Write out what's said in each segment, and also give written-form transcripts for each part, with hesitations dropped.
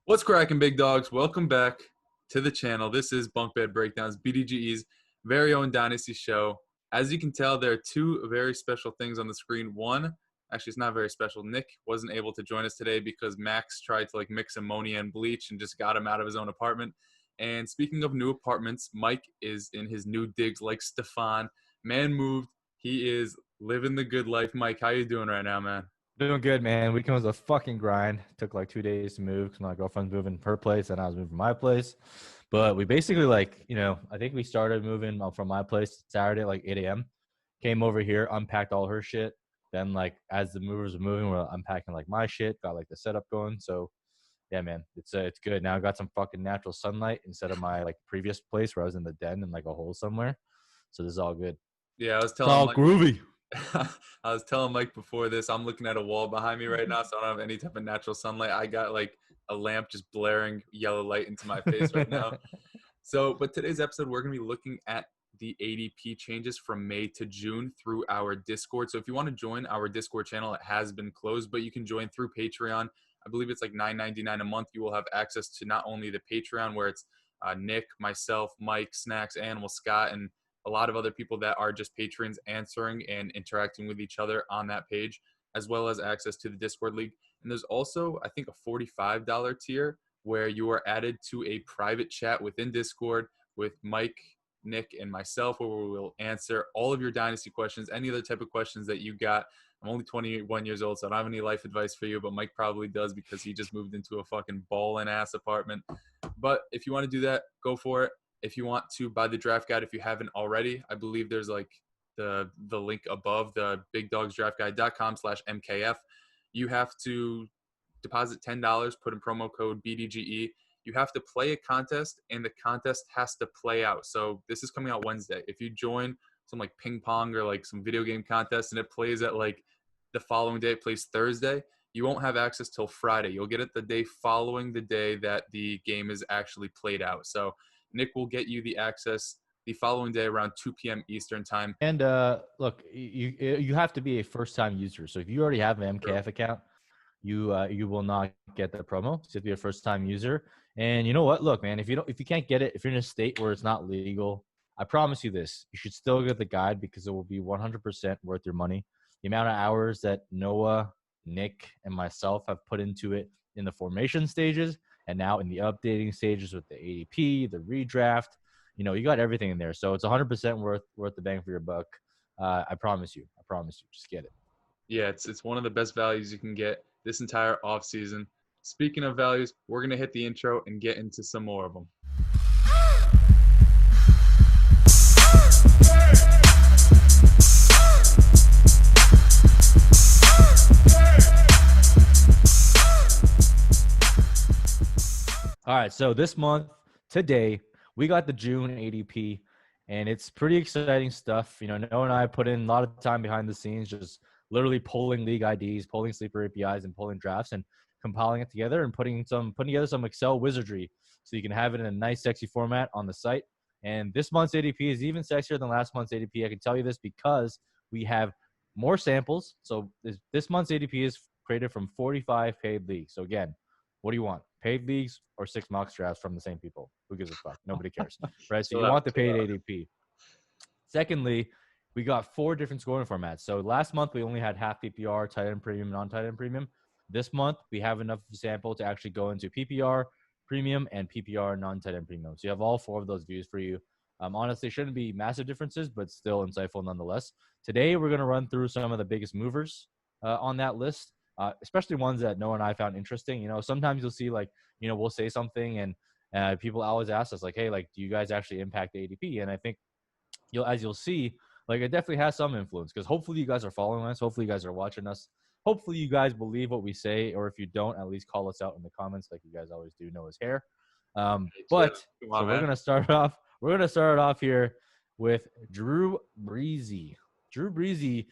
What's cracking, big dogs? Welcome back to the channel. This is Bunk Bed Breakdowns, BDGE's very own Dynasty show. As you can tell, there are two very special things on the screen. One, actually, it's not very special. Nick wasn't able to join us today because Max tried to mix ammonia and bleach and just got him out of his own apartment. And speaking of new apartments, Mike is in his new digs like Stefan. Man moved. He is living the good life. Mike, how you doing right now, man? Doing good, man. Weekend was a fucking grind. Took like 2 days to move because my girlfriend's moving her place and I was moving my place. But we basically I think we started moving from my place Saturday at like 8 a.m. Came over here, unpacked all her shit. Then as the movers were moving, we're unpacking my shit, got the setup going. So yeah, man, it's good. Now I got some fucking natural sunlight instead of my previous place where I was in the den in a hole somewhere. So this is all good. Yeah, I was It's telling all Mike. groovy. I was telling Mike before this, I'm looking at a wall behind me right now, so I don't have any type of natural sunlight. I got a lamp just blaring yellow light into my face right now. So, but today's episode, we're going to be looking at the ADP changes from May to June through our Discord. So if you want to join our Discord channel, it has been closed, but you can join through Patreon. I believe it's $9.99 a month. You will have access to not only the Patreon, where it's Nick, myself, Mike, Snacks, Animal, Scott, and a lot of other people that are just patrons answering and interacting with each other on that page, as well as access to the Discord League. And there's also, I think, a $45 tier where you are added to a private chat within Discord with Mike, Nick, and myself, where we will answer all of your Dynasty questions, any other type of questions that you got. I'm only 21 years old, so I don't have any life advice for you, but Mike probably does because he just moved into a fucking ballin'-ass apartment. But if you want to do that, go for it. If you want to buy the draft guide, if you haven't already, I believe there's the link above, the bigdogsdraftguide.com/MKF. You have to deposit $10, put in promo code BDGE. You have to play a contest, and the contest has to play out. So this is coming out Wednesday. If you join some ping pong or some video game contest and it plays at the following day, it plays Thursday, you won't have access till Friday. You'll get it the day following the day that the game is actually played out. So Nick will get you the access the following day around 2 p.m. Eastern time. And look, you have to be a first-time user. So if you already have an MKF account, you will not get the promo. So you have to be a first-time user. And you know what? Look, man, if you can't get it, if you're in a state where it's not legal, I promise you this: you should still get the guide because it will be 100% worth your money. The amount of hours that Noah, Nick, and myself have put into it in the formation stages, and now in the updating stages with the ADP, the redraft, you got everything in there. So it's 100% worth the bang for your buck. I promise you. Just get it. Yeah, it's one of the best values you can get this entire offseason. Speaking of values, we're going to hit the intro and get into some more of them. All right, so this month, today, we got the June ADP, and it's pretty exciting stuff. Noah and I put in a lot of time behind the scenes, just literally pulling league IDs, pulling sleeper APIs, and pulling drafts, and compiling it together and putting together some Excel wizardry so you can have it in a nice, sexy format on the site. And this month's ADP is even sexier than last month's ADP. I can tell you this because we have more samples. So this month's ADP is created from 45 paid leagues. So again, what do you want? Paid leagues or 6 mock drafts from the same people? Who gives a fuck? Nobody cares, right? So you want the paid ADP. Secondly, we got 4 different scoring formats. So last month, we only had half PPR, tight end premium, non-tight end premium. This month, we have enough sample to actually go into PPR premium and PPR non-tight end premium. So you have all 4 of those views for you. Honestly, shouldn't be massive differences, but still insightful nonetheless. Today, we're going to run through some of the biggest movers on that list. Especially ones that Noah and I found interesting. Sometimes you'll see we'll say something and people always ask us hey, do you guys actually impact the ADP? And I think you'll see, it definitely has some influence because hopefully you guys are following us. Hopefully you guys are watching us. Hopefully you guys believe what we say, or if you don't, at least call us out in the comments like you guys always do. Noah's hair. We're gonna start off. We're gonna start off here with Drew Breezy. Drew Breezy.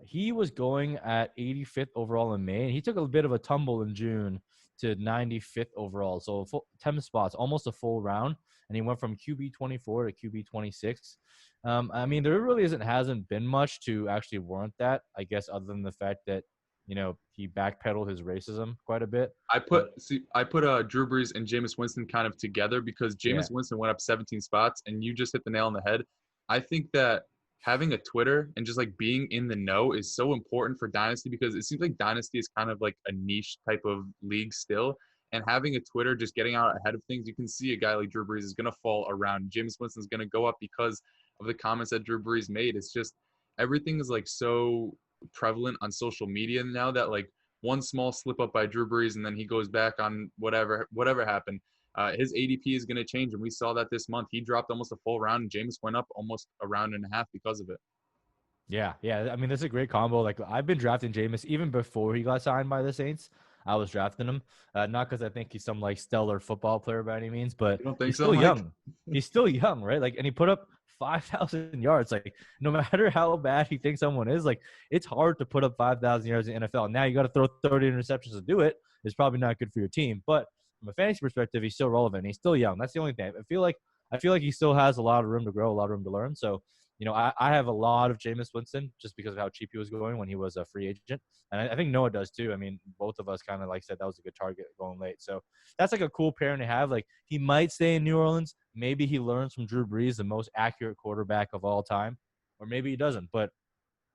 He was going at 85th overall in May, and he took a bit of a tumble in June to 95th overall. So 10 spots, almost a full round, and he went from QB 24 to QB 26. There really hasn't been much to actually warrant that, I guess, other than the fact that he backpedaled his racism quite a bit. I But put Drew Brees and Jameis Winston kind of together because yeah, Jameis Winston went up 17 spots, and you just hit the nail on the head. I think that having a Twitter and just like being in the know is so important for Dynasty because it seems like Dynasty is kind of like a niche type of league still. And having a Twitter, just getting out ahead of things, you can see a guy like Drew Brees is going to fall around. Jameis Winston is going to go up because of the comments that Drew Brees made. It's just everything is like so prevalent on social media now that like one small slip up by Drew Brees and then he goes back on whatever happened. His ADP is going to change, and we saw that this month. He dropped almost a full round, and Jameis went up almost a round and a half because of it. yeah. I mean, that's a great combo. Like I've been drafting Jameis even before he got signed by the Saints. I was drafting him, not because I think he's some like stellar football player by any means, but You don't think he's so, still Mike? young. He's still young, right? Like, and he put up 5,000 yards. Like, no matter how bad he thinks someone is, like, it's hard to put up 5,000 yards in the NFL. Now you got to throw 30 interceptions to do it. It's probably not good for your team, but from a fantasy perspective, he's still relevant. He's still young. That's the only thing. I feel like he still has a lot of room to grow, a lot of room to learn. So, I have a lot of Jameis Winston just because of how cheap he was going when he was a free agent. And I think Noah does too. I mean, both of us kind of like said that was a good target going late. So that's like a cool pairing to have. Like he might stay in New Orleans. Maybe he learns from Drew Brees, the most accurate quarterback of all time, or maybe he doesn't. But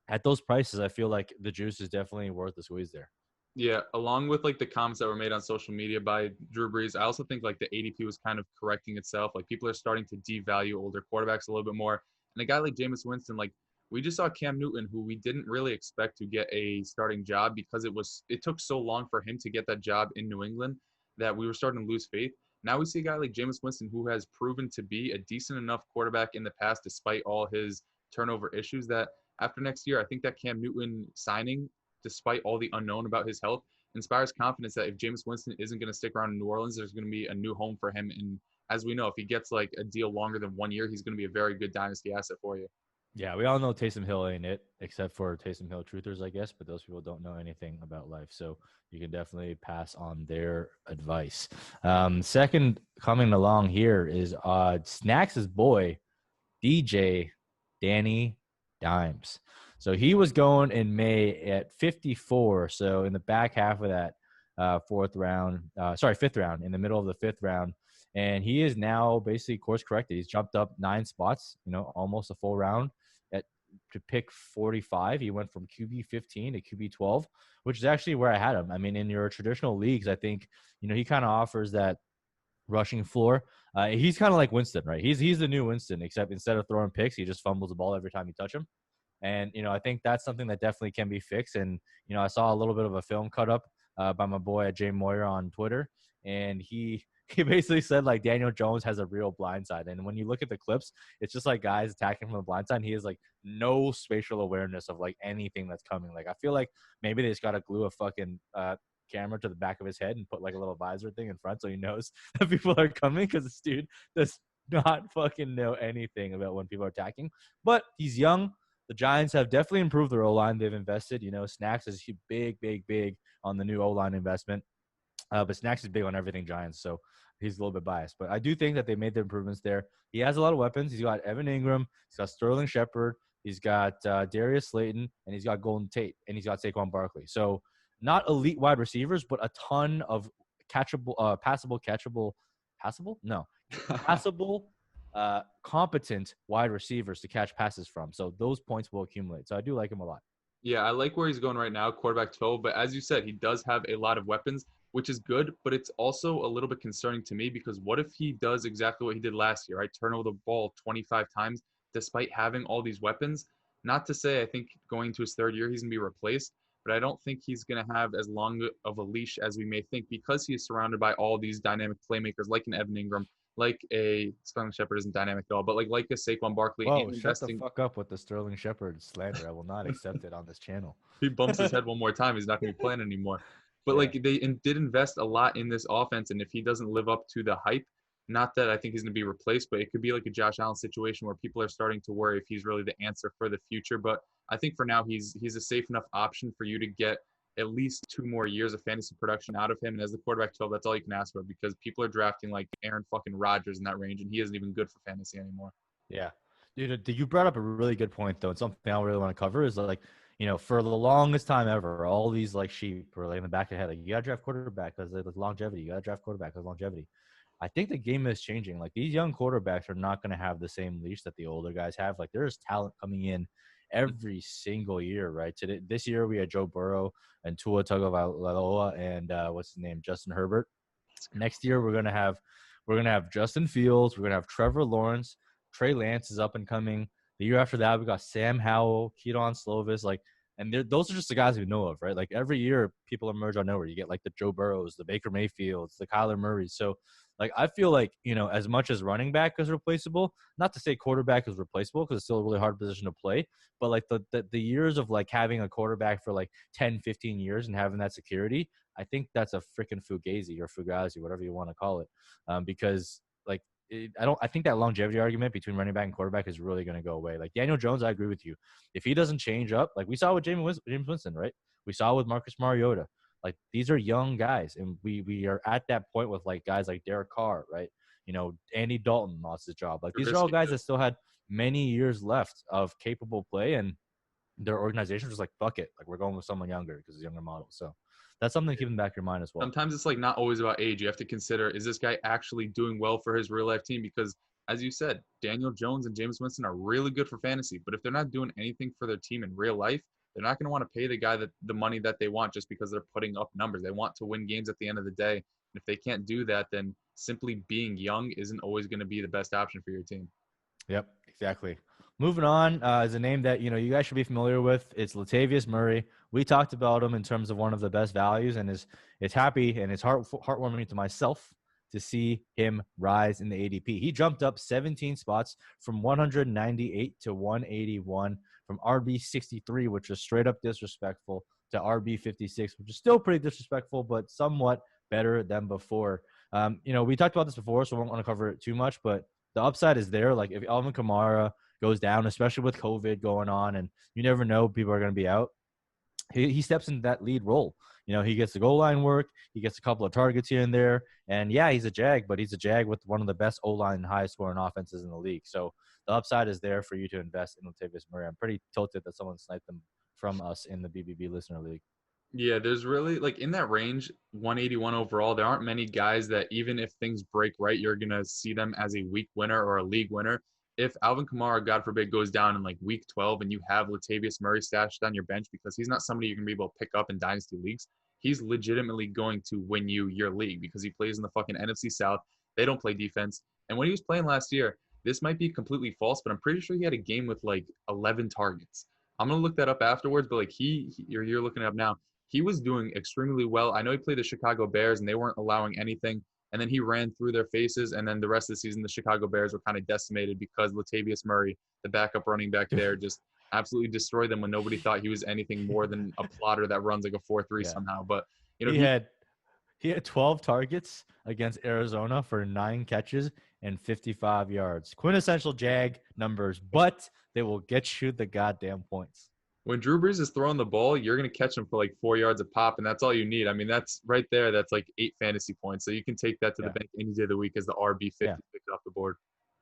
at those prices, I feel like the juice is definitely worth the squeeze there. Yeah, along with like the comments that were made on social media by Drew Brees, I also think like the ADP was kind of correcting itself. Like people are starting to devalue older quarterbacks a little bit more. And a guy like Jameis Winston, like we just saw Cam Newton, who we didn't really expect to get a starting job because it took so long for him to get that job in New England that we were starting to lose faith. Now we see a guy like Jameis Winston who has proven to be a decent enough quarterback in the past, despite all his turnover issues. That after next year, I think that Cam Newton signing, despite all the unknown about his health, inspires confidence that if Jameis Winston isn't going to stick around in New Orleans, there's going to be a new home for him. And as we know, if he gets like a deal longer than 1 year, he's going to be a very good dynasty asset for you. Yeah, we all know Taysom Hill ain't it, except for Taysom Hill truthers, I guess. But those people don't know anything about life, so you can definitely pass on their advice. Second coming along here is Snacks' boy, DJ Danny Dimes. So he was going in May at 54. So in the back half of that fifth round, in the middle of the fifth round. And he is now basically course corrected. He's jumped up 9 spots, almost a full round to pick 45. He went from QB 15 to QB 12, which is actually where I had him. I mean, in your traditional leagues, I think, he kind of offers that rushing floor. He's kind of like Winston, right? He's the new Winston, except instead of throwing picks, he just fumbles the ball every time you touch him. And, I think that's something that definitely can be fixed. And, I saw a little bit of a film cut up by my boy Jay Moyer on Twitter. And he basically said, like, Daniel Jones has a real blind side. And when you look at the clips, it's just like guys attacking from the blind side. And he has, like, no spatial awareness of, like, anything that's coming. Like, I feel like maybe they just got to glue a fucking camera to the back of his head and put, like, a little visor thing in front so he knows that people are coming, because this dude does not fucking know anything about when people are attacking. But he's young. The Giants have definitely improved their O-line. They've invested. Snacks is big on the new O-line investment. But Snacks is big on everything Giants, so he's a little bit biased. But I do think that they made the improvements there. He has a lot of weapons. He's got Evan Ingram. He's got Sterling Shepard. He's got Darius Slayton. And he's got Golden Tate. And he's got Saquon Barkley. So not elite wide receivers, but a ton of passable, competent wide receivers to catch passes from. So those points will accumulate. So I do like him a lot. Yeah, I like where he's going right now, quarterback 12. But as you said, he does have a lot of weapons, which is good. But it's also a little bit concerning to me because what if he does exactly what he did last year, right? Turn over the ball 25 times despite having all these weapons. Not to say I think going to his third year, he's going to be replaced. But I don't think he's going to have as long of a leash as we may think because he is surrounded by all these dynamic playmakers like an Evan Ingram, like a Sterling Shepard isn't dynamic at all, but like a Saquon Barkley. Whoa, shut the fuck up with the Sterling Shepard slander. I will not accept it on this channel. He bumps his head one more time, he's not going to be playing anymore. But Yeah. like they did invest a lot in this offense, and if he doesn't live up to the hype, not that I think he's going to be replaced, but it could be like a Josh Allen situation where people are starting to worry if he's really the answer for the future. But I think for now he's a safe enough option for you to get at least 2 more years of fantasy production out of him. And as the quarterback 12, that's all you can ask for because people are drafting like Aaron fucking Rodgers in that range, and he isn't even good for fantasy anymore. Yeah. Dude, you brought up a really good point, though. And something I really want to cover is like, for the longest time ever, all these like sheep were like in the back of the head, like you gotta draft quarterback because like longevity. You gotta draft quarterback because longevity. I think the game is changing. Like these young quarterbacks are not going to have the same leash that the older guys have. Like there's talent coming in every single year, right? This year we had Joe Burrow and Tua Tagovailoa and what's his name, Justin Herbert. Next year we're gonna have Justin Fields. We're gonna have Trevor Lawrence. Trey Lance is up and coming. The year after that we got Sam Howell, Keaton Slovis, like. And those are just the guys we know of, right? Like every year, people emerge on nowhere. You get like the Joe Burrows, the Baker Mayfields, the Kyler Murrays. So like I feel like, as much as running back is replaceable, not to say quarterback is replaceable because it's still a really hard position to play, but like the years of like having a quarterback for like 10, 15 years and having that security, I think that's a freaking fugazi or fugazi, whatever you want to call it. Because like I think that longevity argument between running back and quarterback is really going to go away. Like Daniel Jones, I agree with you. If he doesn't change up, like we saw with James Winston, right? We saw with Marcus Mariota. Like these are young guys, and we are at that point with like guys like Derek Carr, right? Andy Dalton lost his job. Like these are all guys that still had many years left of capable play, and their organization was like, fuck it, like we're going with someone younger because it's a younger model. So that's something to keep in the back of your mind as well. Sometimes it's like not always about age. You have to consider, is this guy actually doing well for his real life team? Because as you said, Daniel Jones and James Winston are really good for fantasy, but if they're not doing anything for their team in real life, they're not going to want to pay the guy the money that they want just because they're putting up numbers. They want to win games at the end of the day. And if they can't do that, then simply being young isn't always going to be the best option for your team. Yep, exactly. Moving on is a name that you guys should be familiar with. It's Latavius Murray. We talked about him in terms of one of the best values, and it's happy and it's heartwarming to myself to see him rise in the ADP. He jumped up 17 spots from 198 to 181, from RB 63, which is straight up disrespectful, to RB 56, which is still pretty disrespectful, but somewhat better than before. We talked about this before, so I won't want to cover it too much, but the upside is there. Like if Alvin Kamara goes down, especially with COVID going on, and you never know, people are going to be out. He steps into that lead role. He gets the goal line work. He gets a couple of targets here and there. And yeah, he's a Jag, but he's a Jag with one of the best O-line and highest scoring offenses in the league. So the upside is there for you to invest in Latavius Murray. I'm pretty tilted that someone sniped them from us in the BBB listener league. Yeah, there's really like in that range, 181 overall, there aren't many guys that even if things break right, you're going to see them as a week winner or a league winner. If Alvin Kamara, God forbid, goes down in like week 12 and you have Latavius Murray stashed on your bench because he's not somebody you're going to be able to pick up in dynasty leagues, he's legitimately going to win you your league because he plays in the fucking NFC South. They don't play defense. And when he was playing last year, this might be completely false, but I'm pretty sure he had a game with like 11 targets. I'm going to look that up afterwards, but like you're looking it up now. He was doing extremely well. I know he played the Chicago Bears, and they weren't allowing anything. And then he ran through their faces, and then the rest of the season, the Chicago Bears were kind of decimated because Latavius Murray, the backup running back there, just absolutely destroyed them when nobody thought he was anything more than a plotter that runs like a 4-3 somehow. But, he had 12 targets against Arizona for 9 catches and 55 yards. Quintessential Jag numbers, but they will get you the goddamn points. When Drew Brees is throwing the ball, you're going to catch him for like 4 yards a pop, and that's all you need. I mean, that's right there. That's like 8 fantasy points. So you can take that to the bank any day of the week as the RB 50 picked off the board.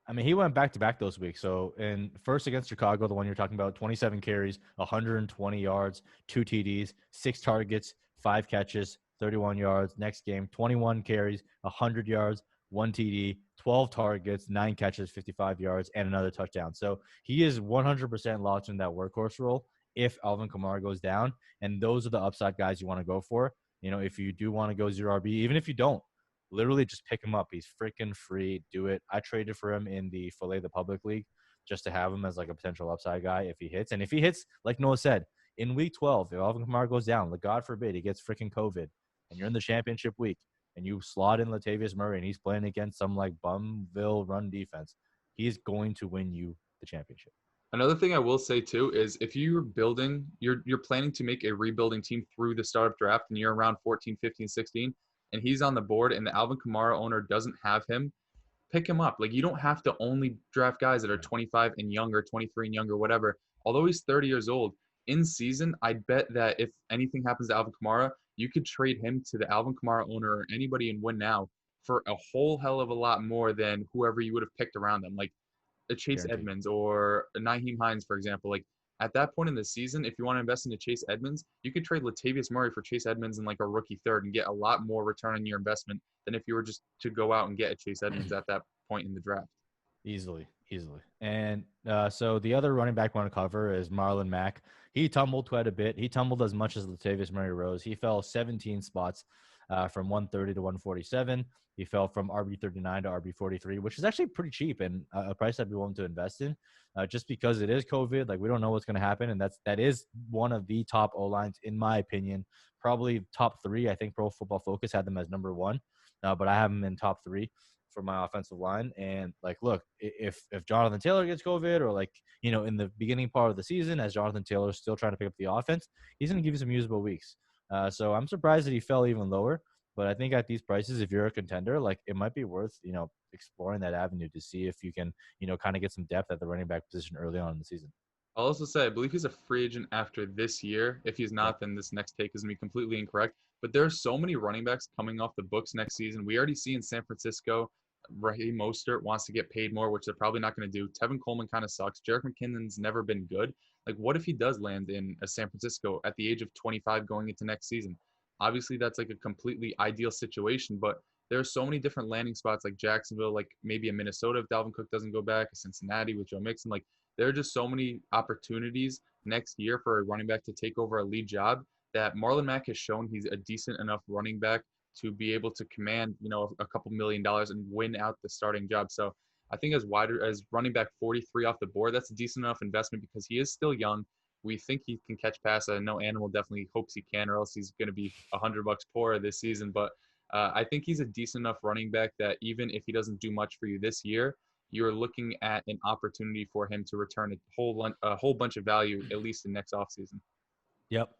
I mean, he went back-to-back those weeks. So in first against Chicago, the one you're talking about, 27 carries, 120 yards, 2 TDs, 6 targets, 5 catches, 31 yards. Next game, 21 carries, 100 yards, 1 TD, 12 targets, 9 catches, 55 yards, and another touchdown. So he is 100% locked in that workhorse role if Alvin Kamara goes down. And those are the upside guys you want to go for. If you do want to go 0 RB, even if you don't, literally just pick him up. He's freaking free. Do it. I traded for him in the Filet the Public League just to have him as like a potential upside guy if he hits. And if he hits, like Noah said, in week 12, if Alvin Kamara goes down, like God forbid he gets freaking COVID, and you're in the championship week, and you slot in Latavius Murray, and he's playing against some like Bumville run defense, he's going to win you the championship. Another thing I will say too is if you're building, you're planning to make a rebuilding team through the startup draft and you're around 14, 15, 16, and he's on the board and the Alvin Kamara owner doesn't have him, pick him up. Like you don't have to only draft guys that are 25 and younger, 23 and younger, whatever. Although he's 30 years old, in season, I'd bet that if anything happens to Alvin Kamara, you could trade him to the Alvin Kamara owner or anybody and win now for a whole hell of a lot more than whoever you would have picked around them. Like a Chase Edmonds or a Nyheim Hines, for example. Like At that point in the season, if you want to invest into Chase Edmonds, you could trade Latavius Murray for Chase Edmonds and like a rookie third and get a lot more return on your investment than if you were just to go out and get a Chase Edmonds at that point in the draft. Easily, easily. And so the other running back I want to cover is Marlon Mack. He tumbled quite a bit. He tumbled as much as Latavius Murray rose. He fell 17 spots from 130 to 147. He fell from RB39 to RB43, which is actually pretty cheap and a price I'd be willing to invest in just because it is COVID. Like, we don't know what's going to happen. And that is one of the top O-lines, in my opinion, probably top three. I think Pro Football Focus had them as number one, but I have them in top three for my offensive line. And like, look, if Jonathan Taylor gets COVID, or like, in the beginning part of the season, as Jonathan Taylor is still trying to pick up the offense, he's going to give you some usable weeks. So I'm surprised that he fell even lower. But I think at these prices, if you're a contender, like, it might be worth, exploring that avenue to see if you can, kind of get some depth at the running back position early on in the season. I'll also say I believe he's a free agent after this year. If he's Yeah. not, then this next take is going to be completely incorrect. But there are so many running backs coming off the books next season. We already see in San Francisco, Raheem Mostert wants to get paid more, which they're probably not going to do. Tevin Coleman kind of sucks. Jerick McKinnon's never been good. Like, what if he does land in a San Francisco at the age of 25 going into next season? Obviously, that's like a completely ideal situation, but there are so many different landing spots like Jacksonville, like maybe a Minnesota if Dalvin Cook doesn't go back, a Cincinnati with Joe Mixon. Like, there are just so many opportunities next year for a running back to take over a lead job that Marlon Mack has shown he's a decent enough running back to be able to command, a couple $1 million and win out the starting job. So I think as running back 43 off the board, that's a decent enough investment because he is still young. We think he can catch passes. I know Animal definitely hopes he can, or else he's going to be $100 poorer this season. But I think he's a decent enough running back that even if he doesn't do much for you this year, you're looking at an opportunity for him to return a whole bunch of value, at least in next offseason. Yep.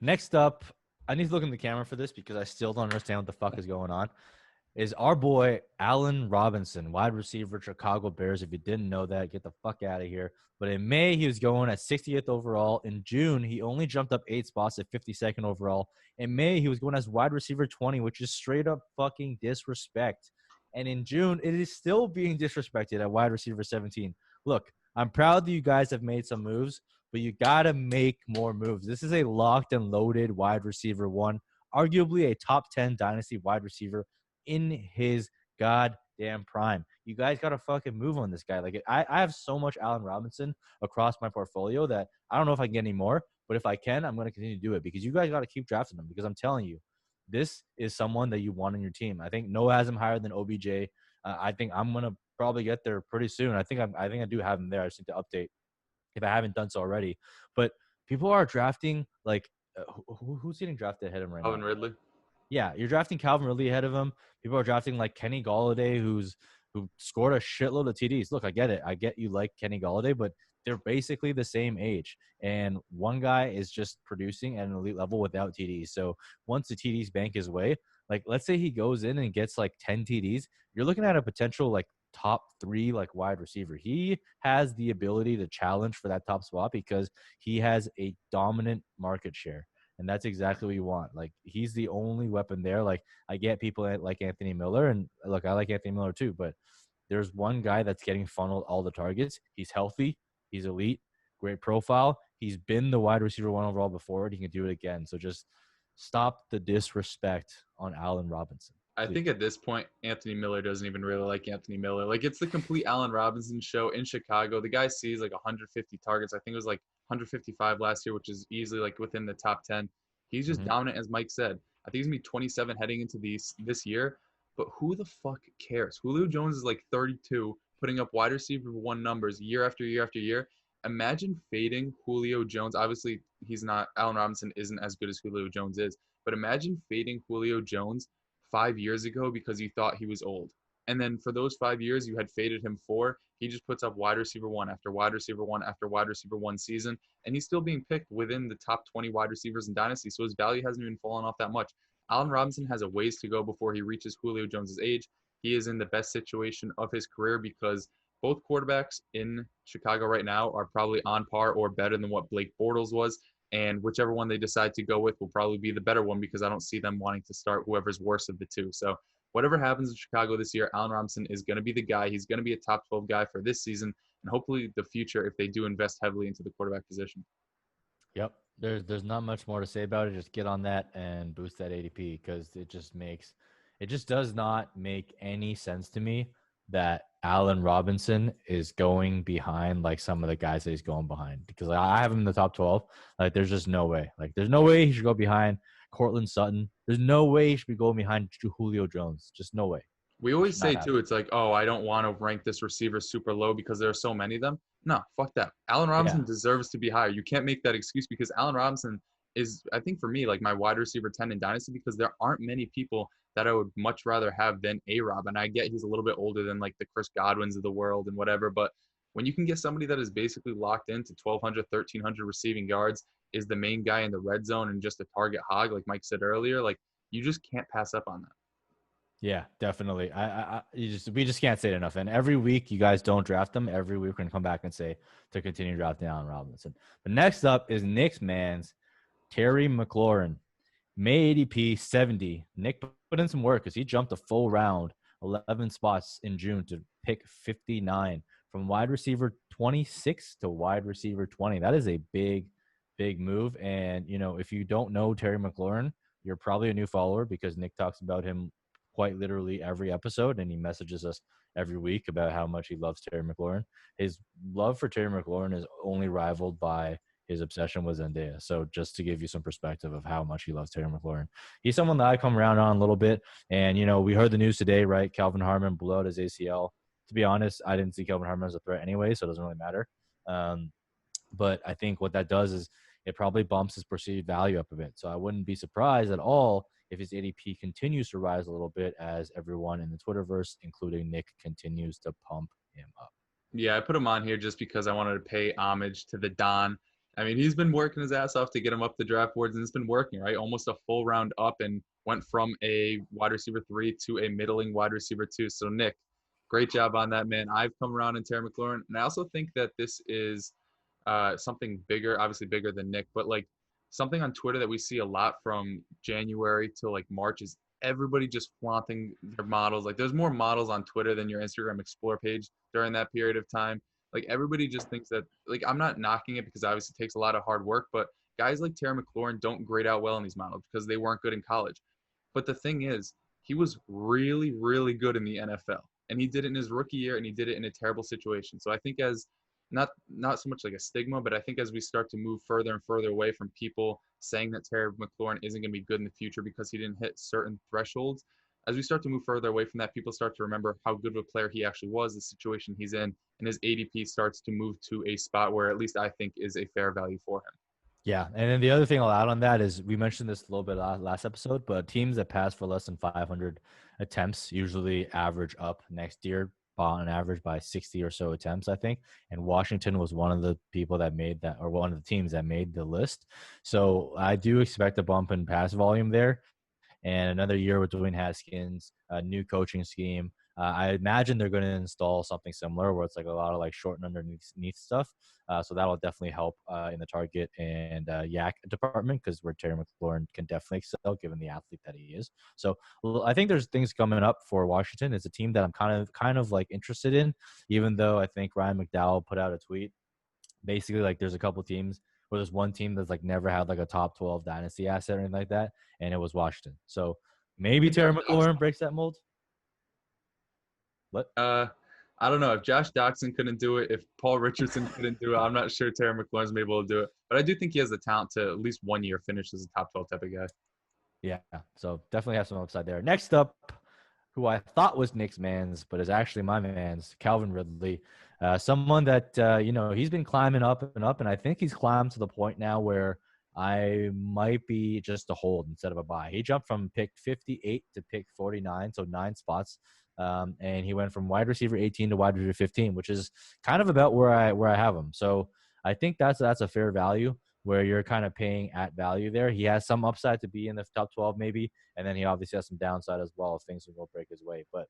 Next up, I need to look in the camera for this because I still don't understand what the fuck is going on. Is our boy Allen Robinson, wide receiver, Chicago Bears. If you didn't know that, get the fuck out of here. But in May, he was going at 60th overall. In June, he only jumped up 8 spots at 52nd overall. In May, he was going as wide receiver 20, which is straight up fucking disrespect. And in June, it is still being disrespected at wide receiver 17. Look, I'm proud that you guys have made some moves, but you got to make more moves. This is a locked and loaded wide receiver one, arguably a top 10 dynasty wide receiver in his goddamn prime. You guys got to fucking move on this guy. Like, I have so much Allen Robinson across my portfolio that I don't know if I can get any more, but if I can, I'm going to continue to do it because you guys got to keep drafting him because I'm telling you, this is someone that you want on your team. I think Noah has him higher than OBJ. I think I'm going to probably get there pretty soon. I think I do have him there. I just need to update if I haven't done so already. But people are drafting like who's getting drafted ahead of him right Calvin now? Ridley. Yeah, you're drafting Calvin Ridley ahead of him. People are drafting like Kenny Golladay, who scored a shitload of TDs. Look, I get it. I get you like Kenny Golladay, but they're basically the same age. And one guy is just producing at an elite level without TDs. So once the TDs bank his way, like let's say he goes in and gets like 10 TDs, you're looking at a potential like top 3 like wide receiver. He has the ability to challenge for that top spot because he has a dominant market share. And that's exactly what you want. Like, he's the only weapon there. Like, I get people like Anthony Miller, and look, I like Anthony Miller too, but there's one guy that's getting funneled all the targets. He's healthy. He's elite. Great profile. He's been the wide receiver 1 overall before, and he can do it again. So just stop the disrespect on Allen Robinson. I Please. think at this point, Anthony Miller doesn't even really like Anthony Miller. Like, it's the complete Allen Robinson show in Chicago. The guy sees like 150 targets. I think it was like 155 last year, which is easily like within the top 10. He's just dominant, as Mike said. I think he's going to be 27 heading into this year. But who the fuck cares? Julio Jones is like 32, putting up wide receiver 1 numbers year after year after year. Imagine fading Julio Jones. Obviously, Allen Robinson isn't as good as Julio Jones is. But imagine fading Julio Jones 5 years ago because you thought he was old. And then for those 5 years you had faded him for, he just puts up wide receiver 1 after wide receiver 1 after wide receiver 1 season. And he's still being picked within the top 20 wide receivers in Dynasty. So his value hasn't even fallen off that much. Allen Robinson has a ways to go before he reaches Julio Jones's age. He is in the best situation of his career because both quarterbacks in Chicago right now are probably on par or better than what Blake Bortles was. And whichever one they decide to go with will probably be the better one because I don't see them wanting to start whoever's worse of the two. So whatever happens in Chicago this year, Allen Robinson is going to be the guy. He's going to be a top 12 guy for this season and hopefully the future if they do invest heavily into the quarterback position. Yep. There's not much more to say about it. Just get on that and boost that ADP because it just does not make any sense to me that Allen Robinson is going behind like some of the guys that he's going behind because like, I have him in the top 12. Like there's just no way. Like there's no way he should go behind Cortland Sutton. There's no way he should be going behind Julio Jones. Just no way. We It always should not say happen. too, it's like, oh, I don't want to rank this receiver super low because there are so many of them. No, fuck that. Allen Yeah. Robinson deserves to be higher. You can't make that excuse because Allen Robinson is, I think for me, like my wide receiver 10 in Dynasty because there aren't many people that I would much rather have than A-Rob. And I get he's a little bit older than like the Chris Godwins of the world and whatever. But when you can get somebody that is basically locked into 1,200, 1,300 receiving yards, is the main guy in the red zone and just a target hog, like Mike said earlier, like you just can't pass up on that. Yeah, definitely. We just can't say it enough. And every week you guys don't draft them. Every week we're gonna come back and say to continue drafting Allen Robinson. But next up is Nick's man's Terry McLaurin, May ADP 70. Nick put in some work because he jumped a full round, 11 spots in June to pick 59 from wide receiver 26 to wide receiver 20. That is a big, big move. And if you don't know Terry McLaurin, you're probably a new follower because Nick talks about him quite literally every episode, and he messages us every week about how much he loves Terry McLaurin. His love for Terry McLaurin is only rivaled by his obsession with Zendaya. So just to give you some perspective of how much he loves Terry McLaurin, he's someone that I come around on a little bit. And we heard the news today, right? Calvin Hardman blew out his ACL. To be honest, I didn't see Calvin Hardman as a threat anyway, so it doesn't really matter. But I think what that does is it probably bumps his perceived value up a bit. So I wouldn't be surprised at all if his ADP continues to rise a little bit as everyone in the Twitterverse, including Nick, continues to pump him up. Yeah, I put him on here just because I wanted to pay homage to the Don. I mean, he's been working his ass off to get him up the draft boards, and it's been working, right? Almost a full round up and went from a wide receiver 3 to a middling wide receiver 2. So, Nick, great job on that, man. I've come around in Terry McLaurin, and I also think that this is something bigger, obviously bigger than Nick, but like something on Twitter that we see a lot from January to like March is everybody just flaunting their models. Like there's more models on Twitter than your Instagram Explore page during that period of time. Like everybody just thinks that, like, I'm not knocking it because obviously it takes a lot of hard work, but guys like Terry McLaurin don't grade out well in these models because they weren't good in college. But the thing is, he was really, really good in the NFL, and he did it in his rookie year, and he did it in a terrible situation. So I think as not so much like a stigma, but I think as we start to move further and further away from people saying that Terry McLaurin isn't going to be good in the future because he didn't hit certain thresholds, as we start to move further away from that, people start to remember how good of a player he actually was, the situation he's in, and his ADP starts to move to a spot where at least I think is a fair value for him. Yeah, and then the other thing I'll add on that is we mentioned this a little bit last episode, but teams that pass for less than 500 attempts usually average up next year on average by 60 or so attempts, I think. And Washington was one of the people that made that, or one of the teams that made the list. So I do expect a bump in pass volume there. And another year with Dwayne Haskins, a new coaching scheme. I imagine they're going to install something similar where it's like a lot of like short and underneath stuff. So that'll definitely help in the target and yak department because where Terry McLaurin can definitely excel given the athlete that he is. So I think there's things coming up for Washington. It's a team that I'm kind of like interested in, even though I think Ryan McDowell put out a tweet. Basically, like there's a couple teams where there's one team that's like never had like a top 12 dynasty asset or anything like that, and it was Washington. So maybe Terry McLaurin breaks that mold. What? I don't know if Josh Doxson couldn't do it, if Paul Richardson couldn't do it. I'm not sure Terry McLaurin's been able to do it, but I do think he has the talent to at least 1 year finish as a top 12 type of guy. Yeah, so definitely have some upside there. Next up, who I thought was Nick's man's, but is actually my man's, Calvin Ridley. Someone that, he's been climbing up and up, and I think he's climbed to the point now where I might be just a hold instead of a buy. He jumped from pick 58 to pick 49, so 9 spots. And he went from wide receiver 18 to wide receiver 15, which is kind of about where I have him. So I think that's a fair value where you're kind of paying at value there. He has some upside to be in the top 12 maybe, and then he obviously has some downside as well if things will go break his way. But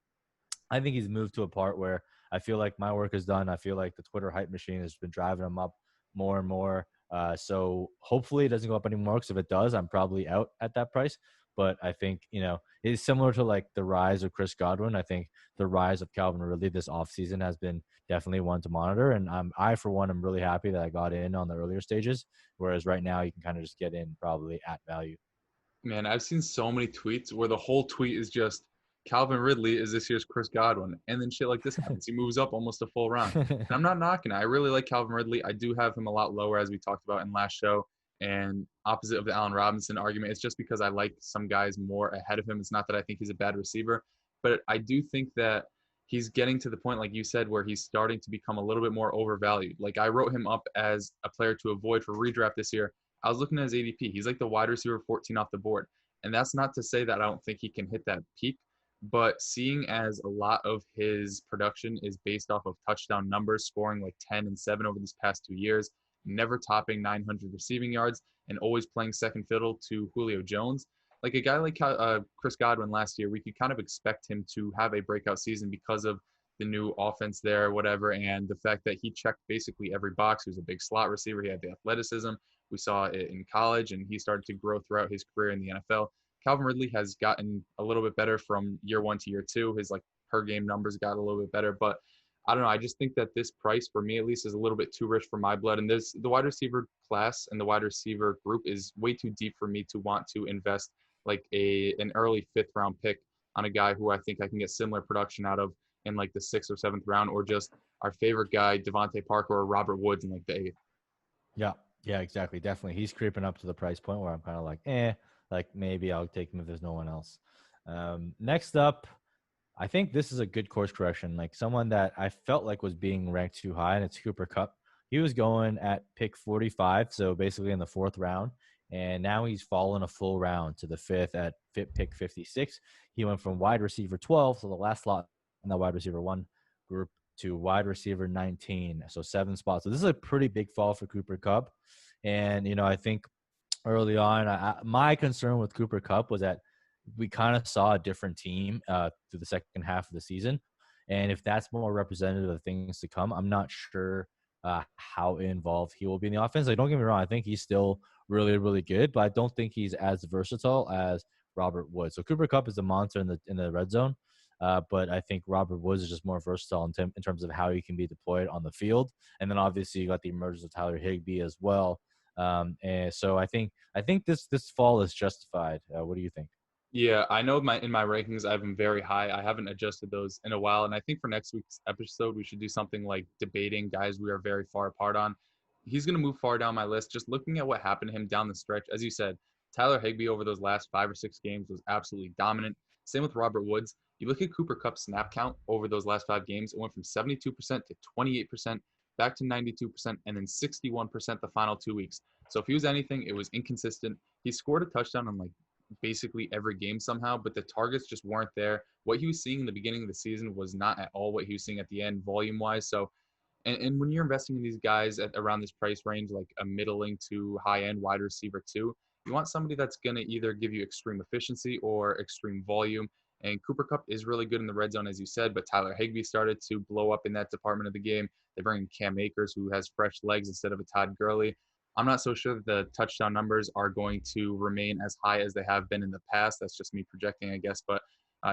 I think he's moved to a part where I feel like my work is done. I feel like the Twitter hype machine has been driving him up more and more. So hopefully it doesn't go up anymore because if it does, I'm probably out at that price. but I think, it's similar to like the rise of Chris Godwin. I think the rise of Calvin Ridley this offseason has been definitely one to monitor. And I, for one, am really happy that I got in on the earlier stages, whereas right now you can kind of just get in probably at value. Man, I've seen so many tweets where the whole tweet is just Calvin Ridley is this year's Chris Godwin, and then shit like this happens. He moves up almost a full round. And I'm not knocking it. I really like Calvin Ridley. I do have him a lot lower, as we talked about in last show, and opposite of the Allen Robinson argument. It's just because I like some guys more ahead of him. It's not that I think he's a bad receiver, but I do think that he's getting to the point, like you said, where he's starting to become a little bit more overvalued. Like I wrote him up as a player to avoid for redraft this year. I was looking at his ADP. He's like the wide receiver 14 off the board. And that's not to say that I don't think he can hit that peak, but seeing as a lot of his production is based off of touchdown numbers, scoring like 10 and 7 over these past 2 years, never topping 900 receiving yards, and always playing second fiddle to Julio Jones. Like a guy like Chris Godwin last year, we could kind of expect him to have a breakout season because of the new offense there, whatever, and the fact that he checked basically every box. He was a big slot receiver. He had the athleticism. We saw it in college, and he started to grow throughout his career in the NFL. Calvin Ridley has gotten a little bit better from year 1 to year 2. His like per game numbers got a little bit better, but I don't know. I just think that this price for me at least is a little bit too rich for my blood. And there's the wide receiver class and the wide receiver group is way too deep for me to want to invest like an early 5th round pick on a guy who I think I can get similar production out of in like the 6th or 7th round, or just our favorite guy, Devontae Parker or Robert Woods in like the 8th. Yeah. Yeah, exactly. Definitely. He's creeping up to the price point where I'm kind of like maybe I'll take him if there's no one else. Next up, I think this is a good course correction. Like someone that I felt like was being ranked too high, and it's Cooper Kupp. He was going at pick 45, so basically in the 4th round, and now he's fallen a full round to the 5th at pick 56. He went from wide receiver 12, so the last slot in the wide receiver 1 group, to wide receiver 19, so 7 spots. So this is a pretty big fall for Cooper Kupp. And, I think early on, my concern with Cooper Kupp was that we kind of saw a different team through the second half of the season. And if that's more representative of things to come, I'm not sure how involved he will be in the offense. Like, don't get me wrong, I think he's still really, really good, but I don't think he's as versatile as Robert Woods. So Cooper Kupp is a monster in the red zone. But I think Robert Woods is just more versatile in terms of how he can be deployed on the field. And then obviously you got the emergence of Tyler Higbee as well. And so I think this fall is justified. What do you think? Yeah, I know in my rankings I have him very high. I haven't adjusted those in a while, and I think for next week's episode we should do something like debating guys we are very far apart on. He's going to move far down my list. Just looking at what happened to him down the stretch, as you said, Tyler Higbee over those last 5 or 6 games was absolutely dominant. Same with Robert Woods. You look at Cooper Kupp's snap count over those last 5 games, it went from 72% to 28%, back to 92%, and then 61% the final 2 weeks. So if he was anything, it was inconsistent. He scored a touchdown on like basically every game somehow, but the targets just weren't there. What he was seeing in the beginning of the season was not at all what he was seeing at the end volume wise. So, and when you're investing in these guys at around this price range, like a middling to high end wide receiver too, you want somebody that's going to either give you extreme efficiency or extreme volume. And Cooper Kupp is really good in the red zone, as you said, but Tyler Higbee started to blow up in that department of the game. They bring in Cam Akers, who has fresh legs instead of a Todd Gurley. I'm not so sure that the touchdown numbers are going to remain as high as they have been in the past. That's just me projecting, I guess. But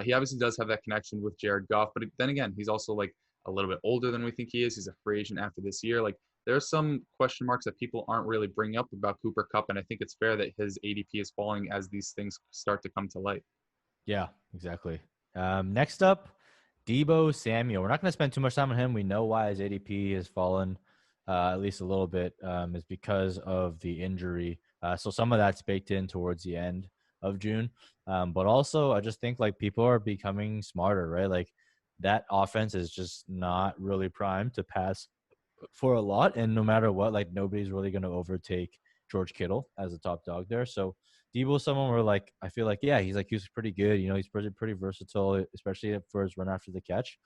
he obviously does have that connection with Jared Goff. But then again, he's also like a little bit older than we think he is. He's a free agent after this year. Like there are some question marks that people aren't really bringing up about Cooper Kupp. And I think it's fair that his ADP is falling as these things start to come to light. Yeah, exactly. Next up, Deebo Samuel. We're not going to spend too much time on him. We know why his ADP has fallen at least a little bit, is because of the injury. So some of that's baked in towards the end of June. But also, I just think like people are becoming smarter, right? Like that offense is just not really primed to pass for a lot. And no matter what, like nobody's really going to overtake George Kittle as a top dog there. So Deebo, someone where like I feel like he's pretty good. He's pretty versatile, especially for his run after the catch.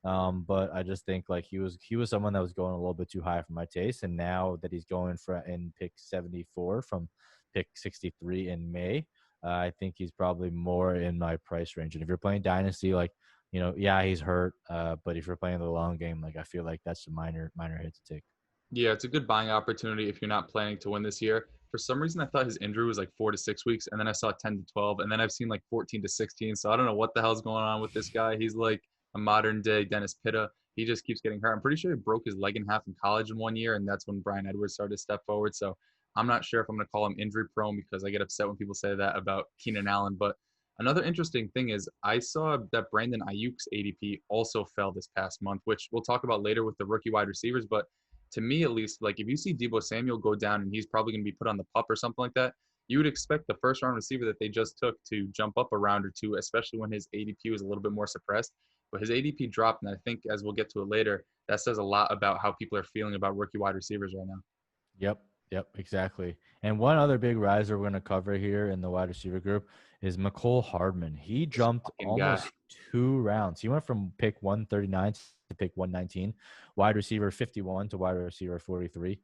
But I just think like he was someone that was going a little bit too high for my taste, and now that he's going for in pick 74 from pick 63 in May, I think he's probably more in my price range. And if you're playing Dynasty, like yeah, he's hurt, but if you're playing the long game, like I feel like that's a minor hit to take. Yeah, it's a good buying opportunity if you're not planning to win this year. for some reason I thought his injury was like 4 to 6 weeks, and then I saw 10 to 12, and then I've seen like 14 to 16. So I don't know what the hell's going on with this guy. He's like a modern day Dennis Pitta. He just keeps getting hurt. I'm pretty sure he broke his leg in half in college in 1 year, and that's when Brian Edwards started to step forward. So I'm not sure if I'm going to call him injury prone because I get upset when people say that about Keenan Allen. But another interesting thing is I saw that Brandon Ayuk's ADP also fell this past month, which we'll talk about later with the rookie wide receivers. But to me, at least, like if you see Deebo Samuel go down and he's probably going to be put on the pup or something like that, you would expect the first round receiver that they just took to jump up a round or two, especially when his ADP was a little bit more suppressed. But his ADP dropped, and I think as we'll get to it later, that says a lot about how people are feeling about rookie wide receivers right now. Yep, exactly. And one other big riser we're going to cover here in the wide receiver group is Mecole Hardman. He This jumped fucking guy. almost 2 rounds. He went from pick 139 to pick 119, wide receiver 51 to wide receiver 43.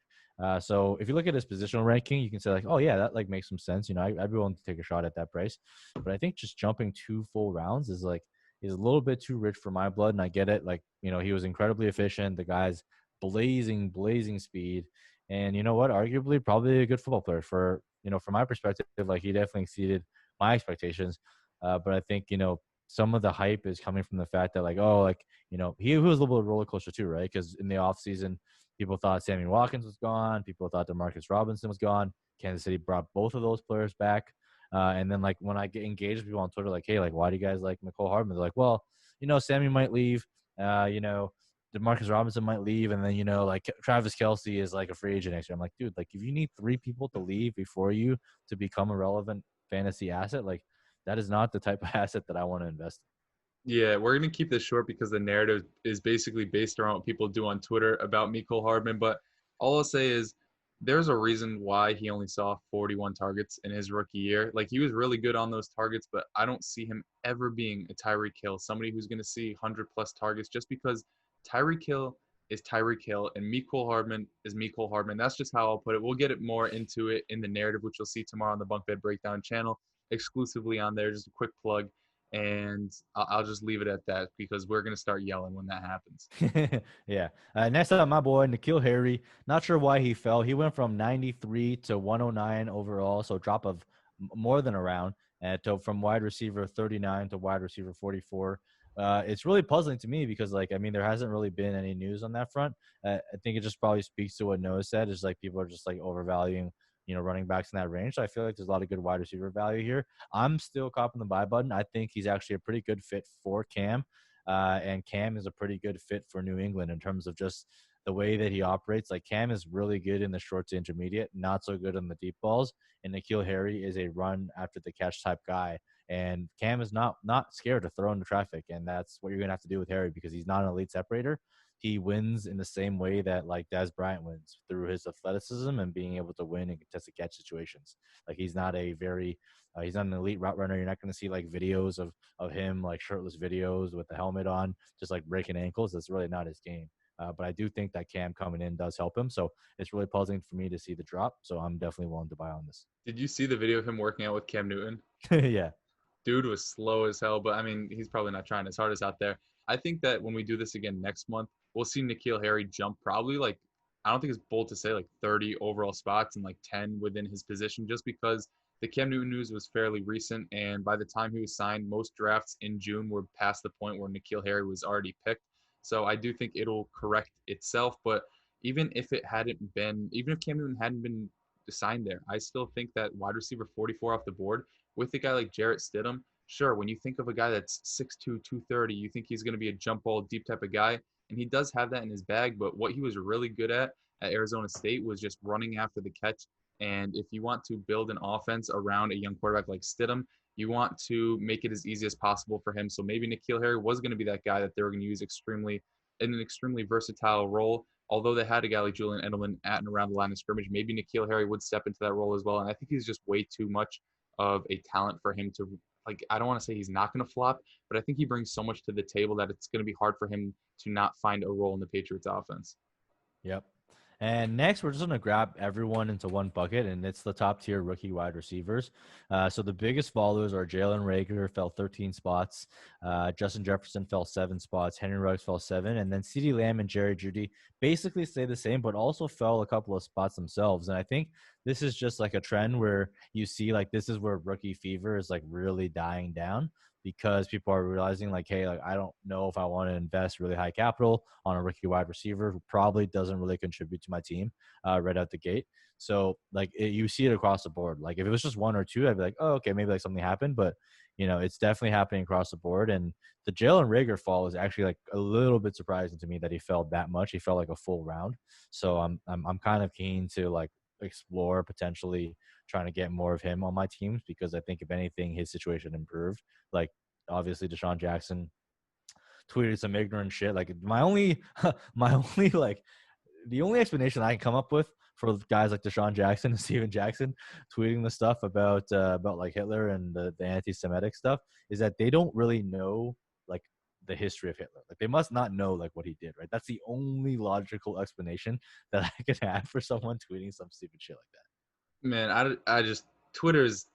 So if you look at his positional ranking, you can say like, oh yeah, that like makes some sense. You know, I'd be willing to take a shot at that price. But I think just jumping 2 full rounds is a little bit too rich for my blood. And I get it. Like, you know, he was incredibly efficient. The guy's blazing speed. And you know what? Arguably, probably a good football player for, you know, from my perspective, like he definitely exceeded my expectations. But I think, you know, some of the hype is coming from the fact that like, oh, like, you know, he was a little bit of a roller coaster too, right? Because in the offseason, people thought Sammy Watkins was gone. People thought Demarcus Robinson was gone. Kansas City brought both of those players back. And then like when I get engaged with people on Twitter, like, hey, like, why do you guys like Mecole Hardman? They're like, well, you know, Sammy might leave. You know, Demarcus Robinson might leave, and then, you know, like Travis Kelce is like a free agent next year. I'm like, dude, like if you need 3 people to leave before you to become a relevant fantasy asset, like that is not the type of asset that I want to invest Yeah, we're going to keep this short because the narrative is basically based around what people do on Twitter about Mecole Hardman. But all I'll say is there's a reason why he only saw 41 targets in his rookie year. Like he was really good on those targets, but I don't see him ever being a Tyreek Hill, somebody who's going to see 100 plus targets just because Tyreek Hill is Tyreek Hill and Mecole Hardman is Mecole Hardman. That's just how I'll put it. We'll get it more into it in the narrative, which you'll see tomorrow on the Bunk Bed Breakdown channel, exclusively on there. Just a quick plug. And I'll just leave it at that because we're going to start yelling when that happens. Yeah. Next up, my boy, N'Keal Harry. Not sure why he fell. He went from 93 to 109 overall, so drop of more than a round, from wide receiver 39 to wide receiver 44. It's really puzzling to me because, like, I mean, there hasn't really been any news on that front. I think it just probably speaks to what Noah said, is like people are just like overvaluing, you know, running backs in that range. So I feel like there's a lot of good wide receiver value here. I'm still copping the buy button. I think he's actually a pretty good fit for Cam. And Cam is a pretty good fit for New England in terms of just the way that he operates. Like Cam is really good in the short to intermediate, not so good on the deep balls. And N'Keal Harry is a run after the catch type guy. And Cam is not scared to throw into traffic. And that's what you're going to have to do with Harry because he's not an elite separator. He wins in the same way that like Des Bryant wins, through his athleticism and being able to win in contested catch situations. Like he's not he's not an elite route runner. You're not going to see like videos of him like shirtless videos with the helmet on, just like breaking ankles. That's really not his game. But I do think that Cam coming in does help him. So it's really puzzling for me to see the drop. So I'm definitely willing to buy on this. Did you see the video of him working out with Cam Newton? Yeah. Dude was slow as hell, but I mean, he's probably not trying as hard as out there. I think that when we do this again next month, we'll see N'Keal Harry jump probably like, I don't think it's bold to say like 30 overall spots and like 10 within his position, just because the Cam Newton news was fairly recent. And by the time he was signed, most drafts in June were past the point where N'Keal Harry was already picked. So I do think it'll correct itself. But even if Cam Newton hadn't been signed there, I still think that wide receiver 44 off the board with a guy like Jarrett Stidham, sure, when you think of a guy that's 6'2", 230, you think he's going to be a jump ball deep type of guy, and he does have that in his bag, but what he was really good at Arizona State was just running after the catch. And if you want to build an offense around a young quarterback like Stidham, you want to make it as easy as possible for him. So maybe N'Keal Harry was going to be that guy that they were going to use in an extremely versatile role. Although they had a guy like Julian Edelman at and around the line of scrimmage, maybe N'Keal Harry would step into that role as well. And I think he's just way too much of a talent for him to, like, I don't want to say he's not going to flop, but I think he brings so much to the table that it's going to be hard for him to not find a role in the Patriots offense. Yep. And next, we're just going to grab everyone into one bucket, and it's the top tier rookie wide receivers. So the biggest followers are Jalen Reagor, fell 13 spots. Justin Jefferson fell 7 spots. Henry Ruggs fell 7. And then CeeDee Lamb and Jerry Jeudy basically stay the same, but also fell a couple of spots themselves. And I think this is just like a trend where you see like this is where rookie fever is like really dying down, because people are realizing like, hey, like I don't know if I want to invest really high capital on a rookie wide receiver who probably doesn't really contribute to my team right out the gate. So like you see it across the board. Like if it was just one or two, I'd be like, oh, okay, maybe like something happened, but it's definitely happening across the board. And the Jalen Reagor fall is actually like a little bit surprising to me that he fell that much. He fell like a full round. So I'm kind of keen to like explore potentially trying to get more of him on my teams, because I think if anything, his situation improved. Like obviously Deshaun Jackson tweeted some ignorant shit. Like my only like the only explanation I can come up with for guys like Deshaun Jackson and Steven Jackson tweeting the stuff about like Hitler and the anti-Semitic stuff is that they don't really know like the history of Hitler. Like they must not know like what he did, right? That's the only logical explanation that I could have for someone tweeting some stupid shit like Man, I just Twitter's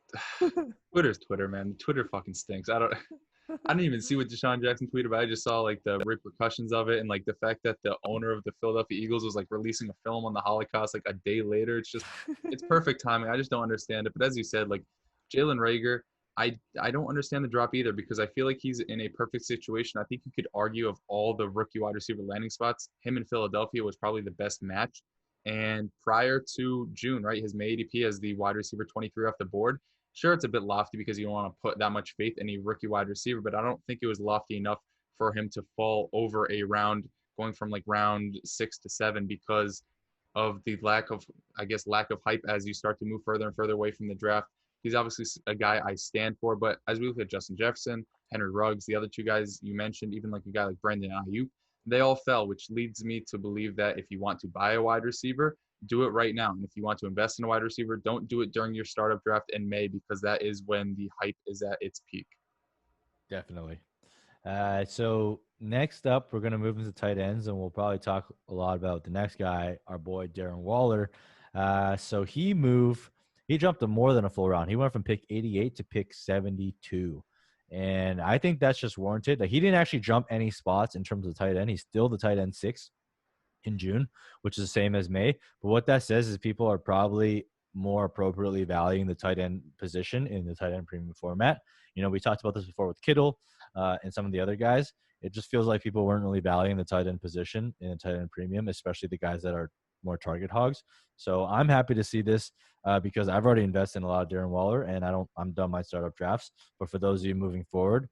that. Twitter's Twitter, man. Twitter fucking stinks. I didn't even see what Deshaun Jackson tweeted, but I just saw like the repercussions of it, and like the fact that the owner of the Philadelphia Eagles was like releasing a film on the Holocaust like a day later. It's perfect timing. I just don't understand it. But as you said, like Jalen Reagor, I don't understand the drop either, because I feel like he's in a perfect situation. I think you could argue of all the rookie wide receiver landing spots, him in Philadelphia was probably the best match. And prior to June, right, his May ADP as the wide receiver 23 off the board. Sure, it's a bit lofty because you don't want to put that much faith in a rookie wide receiver, but I don't think it was lofty enough for him to fall over a round, going from like round 6 to 7, because of the lack of hype as you start to move further and further away from the draft. He's obviously a guy I stand for, but as we look at Justin Jefferson, Henry Ruggs, the other two guys you mentioned, even like a guy like Brandon Ayuk, they all fell, which leads me to believe that if you want to buy a wide receiver, do it right now. And if you want to invest in a wide receiver, don't do it during your startup draft in May, because that is when the hype is at its peak. Definitely. So next up, we're going to move into tight ends, and we'll probably talk a lot about the next guy, our boy Darren Waller. So he jumped to more than a full round. He went from pick 88 to pick 72. And I think that's just warranted. Like he didn't actually jump any spots in terms of tight end. He's still the tight end 6 in June, which is the same as May. But what that says is people are probably more appropriately valuing the tight end position in the tight end premium format. We talked about this before with Kittle and some of the other guys. It just feels like people weren't really valuing the tight end position in a tight end premium, especially the guys that are more target hogs. So I'm happy to see this because I've already invested in a lot of Darren Waller, and I'm done my startup drafts. But for those of you moving forward,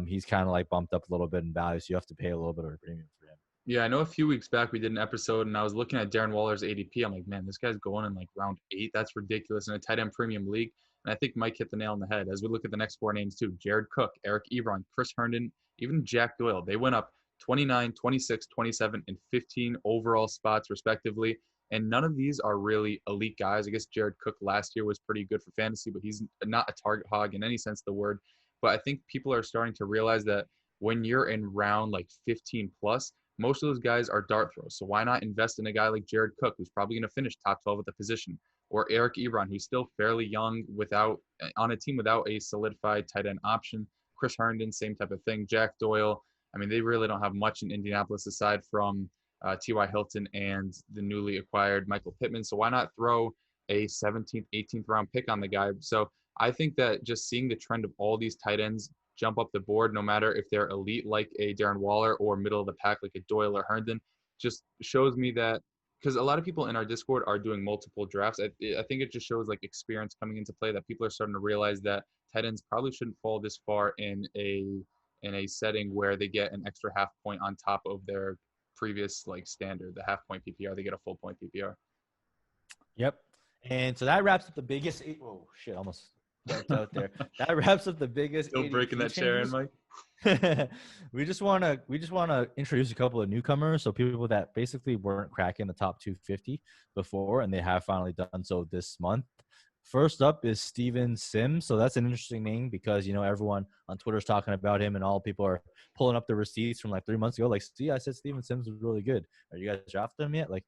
he's kind of like bumped up a little bit in value, so you have to pay a little bit of a premium for him. Yeah, I know a few weeks back we did an episode and I was looking at Darren Waller's ADP. I'm like, man, this guy's going in like round 8. That's ridiculous in a tight end premium league. And I think Mike hit the nail on the head. As we look at the next 4 names too, Jared Cook, Eric Ebron, Chris Herndon, even Jack Doyle. They went up 29, 26, 27, and 15 overall spots respectively. And none of these are really elite guys. I guess Jared Cook last year was pretty good for fantasy, but he's not a target hog in any sense of the word. But I think people are starting to realize that when you're in round like 15 plus, most of those guys are dart throws. So why not invest in a guy like Jared Cook, who's probably going to finish top 12 at the position, or Eric Ebron, who's still fairly young on a team without a solidified tight end option. Chris Herndon, same type of thing. Jack Doyle. I mean, they really don't have much in Indianapolis aside from T.Y. Hilton and the newly acquired Michael Pittman. So why not throw a 17th, 18th round pick on the guy? So I think that just seeing the trend of all these tight ends jump up the board, no matter if they're elite like a Darren Waller or middle of the pack like a Doyle or Herndon, just shows me that, because a lot of people in our Discord are doing multiple drafts. I think it just shows like experience coming into play, that people are starting to realize that tight ends probably shouldn't fall this far in a setting where they get an extra half point on top of their previous like standard, the half point PPR. They get a full point PPR. Yep. And so that wraps up the biggest. Oh shit! Almost out there. That wraps up the biggest. Still breaking that chair in, Mike. we just want to introduce a couple of newcomers, so people that basically weren't cracking the top 250 before, and they have finally done so this month. First up is Steven Sims. So that's an interesting name because everyone on Twitter is talking about him, and all people are pulling up the receipts from like 3 months ago. Like, see, I said Steven Sims was really good. Are you guys drafted him yet? Like,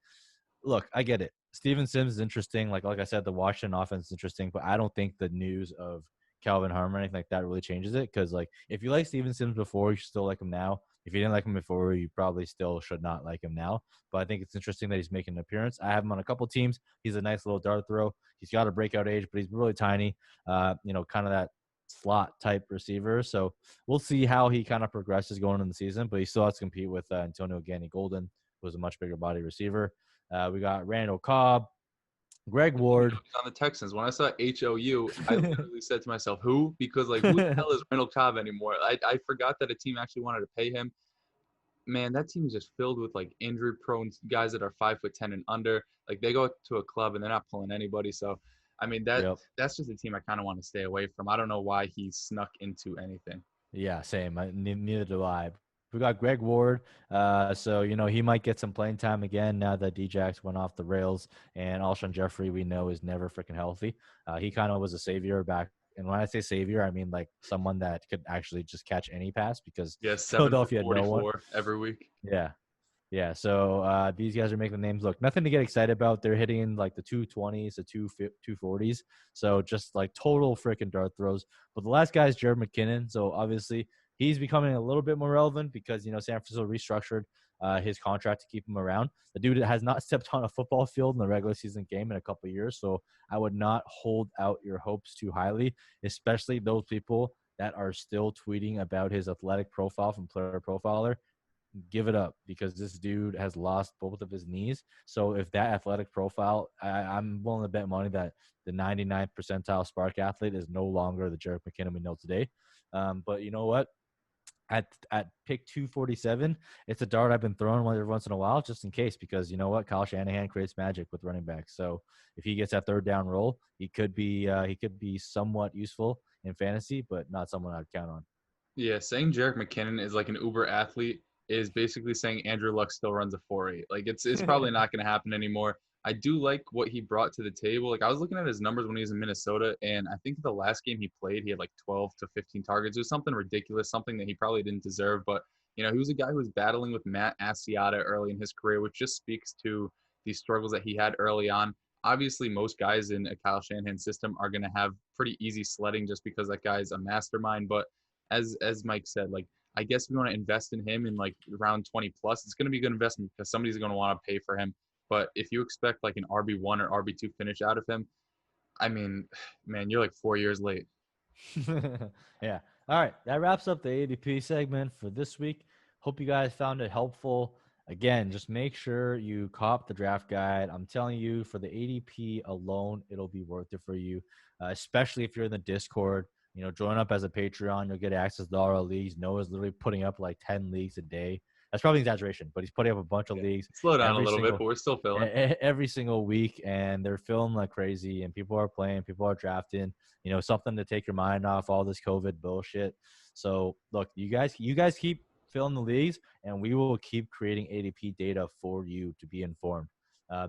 look, I get it. Steven Sims is interesting. Like I said, the Washington offense is interesting, but I don't think the news of Calvin Harmon or anything like that really changes it. Because like if you like Steven Sims before, you should still like him now. If you didn't like him before, you probably still should not like him now. But I think it's interesting that he's making an appearance. I have him on a couple teams. He's a nice little dart throw. He's got a breakout age, but he's really tiny. Kind of that slot type receiver. So we'll see how he kind of progresses going in the season. But he still has to compete with Antonio Gandy-Golden, who was a much bigger body receiver. We got Randall Cobb, Greg Ward. He's on the Texans. When I saw HOU, I literally said to myself, who? Because, like, who the hell is Randall Cobb anymore? I forgot that a team actually wanted to pay him. Man, that team is just filled with, like, injury-prone guys that are 5'10" and under. Like, they go to a club and they're not pulling anybody. So, I mean, that's just a team I kind of want to stay away from. I don't know why he snuck into anything. Yeah, same. Neither do I. We got Greg Ward. So, he might get some playing time again now that Djax went off the rails. And Alshon Jeffrey, we know, is never freaking healthy. He kind of was a savior back. And when I say savior, I mean like someone that could actually just catch any pass because Philadelphia had no one every week. Yeah. Yeah, so these guys are making the names look. Nothing to get excited about. They're hitting like the 220s, the 240s. So just like total freaking dart throws. But the last guy is Jared McKinnon. So obviously he's becoming a little bit more relevant because, San Francisco restructured his contract to keep him around. The dude has not stepped on a football field in the regular season game in a couple of years. So I would not hold out your hopes too highly, especially those people that are still tweeting about his athletic profile from Player Profiler. Give it up because this dude has lost both of his knees. So if that athletic profile, I'm willing to bet money that the 99th percentile spark athlete is no longer the Jerick McKinnon we know today. But you know what? At pick 247, it's a dart I've been throwing every once in a while just in case because you know what? Kyle Shanahan creates magic with running backs. So if he gets that third down roll, he could be somewhat useful in fantasy, but not someone I'd count on. Yeah, saying Jerick McKinnon is like an uber athlete is basically saying Andrew Luck still runs a 4.8. Like it's probably not going to happen anymore. I do like what he brought to the table. Like I was looking at his numbers when he was in Minnesota, and I think the last game he played, he had like 12 to 15 targets. It was something ridiculous, something that he probably didn't deserve. But he was a guy who was battling with Matt Asiata early in his career, which just speaks to the struggles that he had early on. Obviously, most guys in a Kyle Shanahan system are going to have pretty easy sledding just because that guy's a mastermind. But as Mike said, like I guess if you want to invest in him in like around 20 plus, it's going to be a good investment because somebody's going to want to pay for him. But if you expect like an RB1 or RB2 finish out of him, I mean, man, you're like 4 years late. Yeah. All right. That wraps up the ADP segment for this week. Hope you guys found it helpful. Again, just make sure you cop the draft guide. I'm telling you, for the ADP alone, it'll be worth it for you, especially if you're in the Discord. Join up as a Patreon. You'll get access to all our leagues. Noah's literally putting up like 10 leagues a day. That's probably an exaggeration, but he's putting up a bunch of leagues. Slow down a little bit, but we're still filling. Every single week, and they're filling like crazy, and people are playing, people are drafting, something to take your mind off all this COVID bullshit. So, look, you guys keep filling the leagues, and we will keep creating ADP data for you to be informed.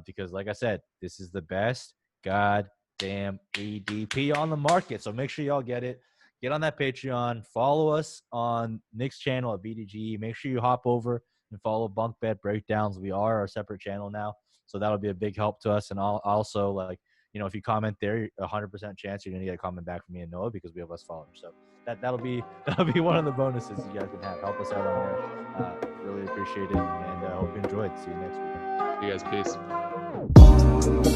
Because, like I said, this is the best goddamn ADP on the market. So make sure y'all get it. Get on that Patreon. Follow us on Nick's channel at BDGE. Make sure you hop over and follow Bunk Bed Breakdowns. We are our separate channel now, so that'll be a big help to us. And also, like, if you comment there, 100% chance you're gonna get a comment back from me and Noah because we have less followers. So that'll be one of the bonuses you guys can have. Help us out on there. Really appreciate it, and hope you enjoyed. See you next week. See you guys. Peace.